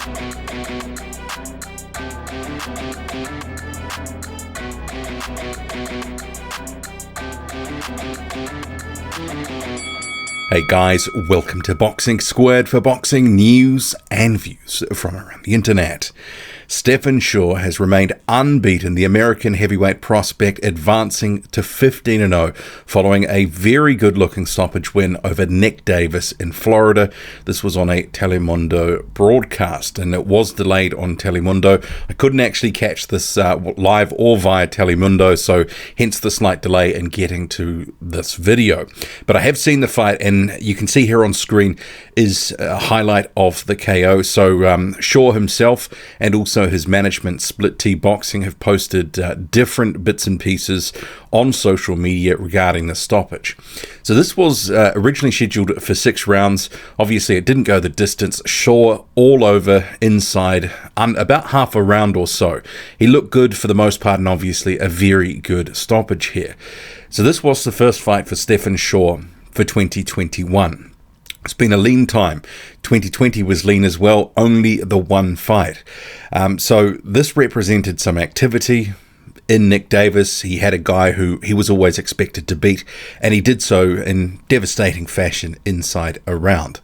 Hey guys, welcome to Boxing Squared for boxing news and views from around the internet. Stephan Shaw has remained unbeaten, the American heavyweight prospect advancing to 15-0 following a very good-looking stoppage win over Nick Davis in Florida. This was on a Telemundo broadcast, and it was delayed on Telemundo. I couldn't actually catch this live or via Telemundo, so hence the slight delay in getting to this video. But I have seen the fight, and you can see here on screen is a highlight of the KO. So Shaw himself and also his management, Split T Boxing, have posted different bits and pieces on social media regarding the stoppage. So this was originally scheduled for 6 rounds. Obviously it didn't go the distance. Shaw all over inside about half a round or so. He looked good for the most part, and obviously a very good stoppage here. So this was the first fight for Stephan Shaw for 2021. It's been a lean time. 2020 was lean as well, only the one fight. So this represented some activity. In Nick Davis, he had a guy who he was always expected to beat, and he did so in devastating fashion inside a round.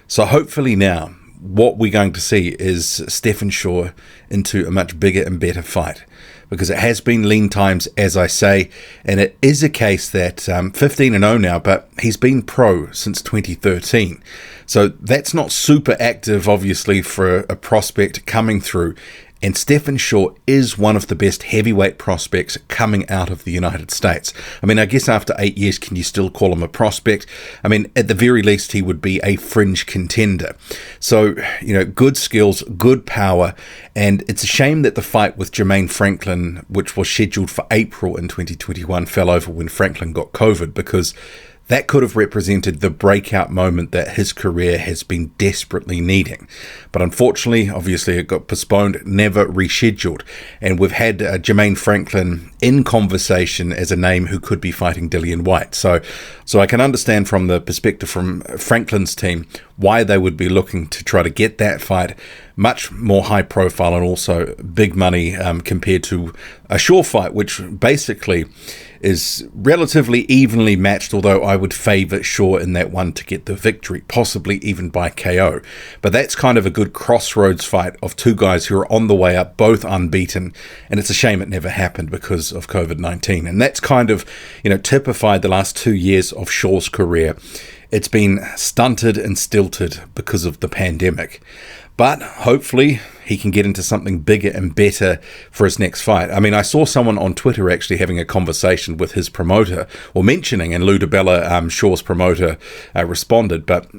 So hopefully now, what we're going to see is Stephan Shaw into a much bigger and better fight, because it has been lean times, as I say, and it is a case that 15-0 now, but he's been pro since 2013. So that's not super active, obviously, for a prospect coming through. And Stephan Shaw is one of the best heavyweight prospects coming out of the United States. I mean, I guess after 8 years, can you still call him a prospect? I mean, at the very least, he would be a fringe contender. So, you know, good skills, good power. And it's a shame that the fight with Jermaine Franklin, which was scheduled for April in 2021, fell over when Franklin got COVID, because that could have represented the breakout moment that his career has been desperately needing. But unfortunately, obviously, it got postponed, never rescheduled. And we've had Jermaine Franklin in conversation as a name who could be fighting Dillian Whyte. So I can understand from the perspective from Franklin's team why they would be looking to try to get that fight much more high profile and also big money compared to a Shaw fight, which basically is relatively evenly matched, although I would favour Shaw in that one to get the victory, possibly even by KO. But that's kind of a good crossroads fight of two guys who are on the way up, both unbeaten, and it's a shame it never happened because of COVID-19. And that's kind of, you know, typified the last 2 years of Shaw's career. It's been stunted and stilted because of the pandemic. But hopefully he can get into something bigger and better for his next fight. I mean, I saw someone on Twitter actually having a conversation with his promoter, or mentioning, and Lou DiBella, Shaw's promoter, responded. But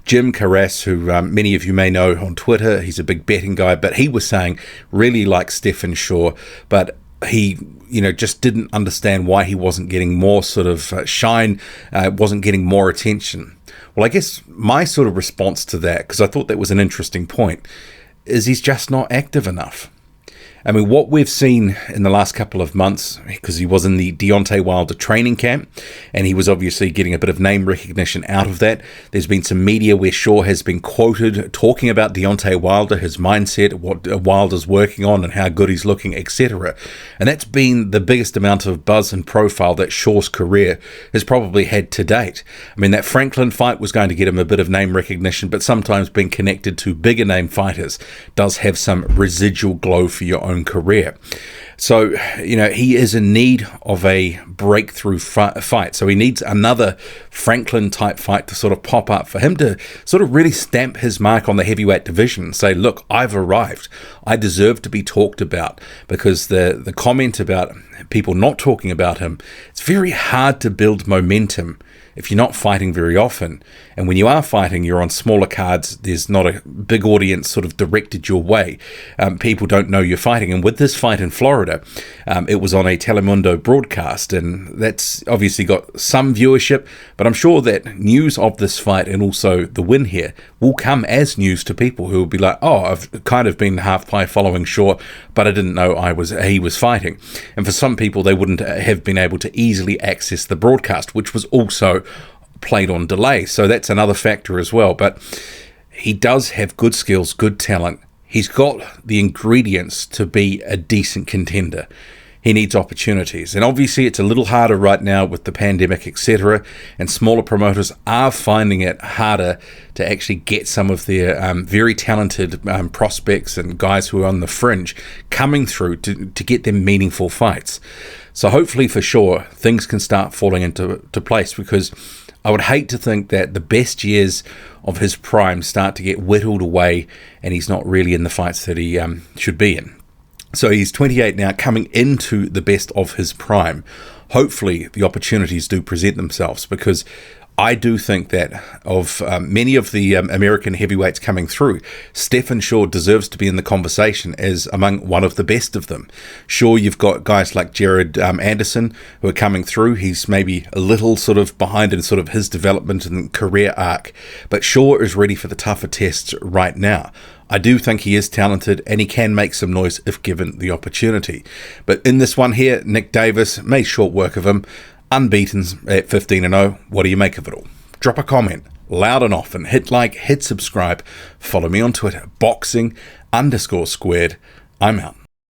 Jim Carras, who many of you may know on Twitter, he's a big betting guy, but he was saying really likes Stephan Shaw, but he, you know, just didn't understand why he wasn't getting more sort of shine, wasn't getting more attention. Well, I guess my sort of response to that, because I thought that was an interesting point, is he's just not active enough. I mean, what we've seen in the last couple of months, because he was in the Deontay Wilder training camp, and he was obviously getting a bit of name recognition out of that. There's been some media where Shaw has been quoted talking about Deontay Wilder, his mindset, what Wilder's working on, and how good he's looking, etc. And that's been the biggest amount of buzz and profile that Shaw's career has probably had to date. I mean, that Franklin fight was going to get him a bit of name recognition, but sometimes being connected to bigger name fighters does have some residual glow for your own career. So, you know, he is in need of a breakthrough fight. So he needs another Franklin type fight to sort of pop up for him to sort of really stamp his mark on the heavyweight division and say, look, I've arrived. I deserve to be talked about. Because the comment about people not talking about him, it's very hard to build momentum if you're not fighting very often. And when you are fighting, you're on smaller cards. There's not a big audience sort of directed your way. People don't know you're fighting. And with this fight in Florida, it was on a Telemundo broadcast, and that's obviously got some viewership, but I'm sure that news of this fight and also the win here will come as news to people who will be like, oh, I've kind of been half-pie following Shaw, but I didn't know he was fighting. And for some people, they wouldn't have been able to easily access the broadcast, which was also played on delay. So that's another factor as well. But He does have good skills, good talent. He's got the ingredients to be a decent contender. He needs opportunities. And obviously it's a little harder right now with the pandemic, etc. And smaller promoters are finding it harder to actually get some of their very talented prospects and guys who are on the fringe coming through to get them meaningful fights. So hopefully for sure things can start falling into place, because I would hate to think that the best years of his prime start to get whittled away and he's not really in the fights that he should be in. So he's 28 now, coming into the best of his prime. Hopefully the opportunities do present themselves, because I do think that of many of the American heavyweights coming through, Stephan Shaw deserves to be in the conversation as among one of the best of them. Sure, you've got guys like Jared Anderson who are coming through. He's maybe a little sort of behind in sort of his development and career arc, but Shaw is ready for the tougher tests right now. I do think he is talented and he can make some noise if given the opportunity. But in this one here, Nick Davis made short work of him. Unbeaten at 15-0. What do you make of it all? Drop a comment loud and often. Hit like, hit subscribe. Follow me on Twitter, boxing_squared. I'm out.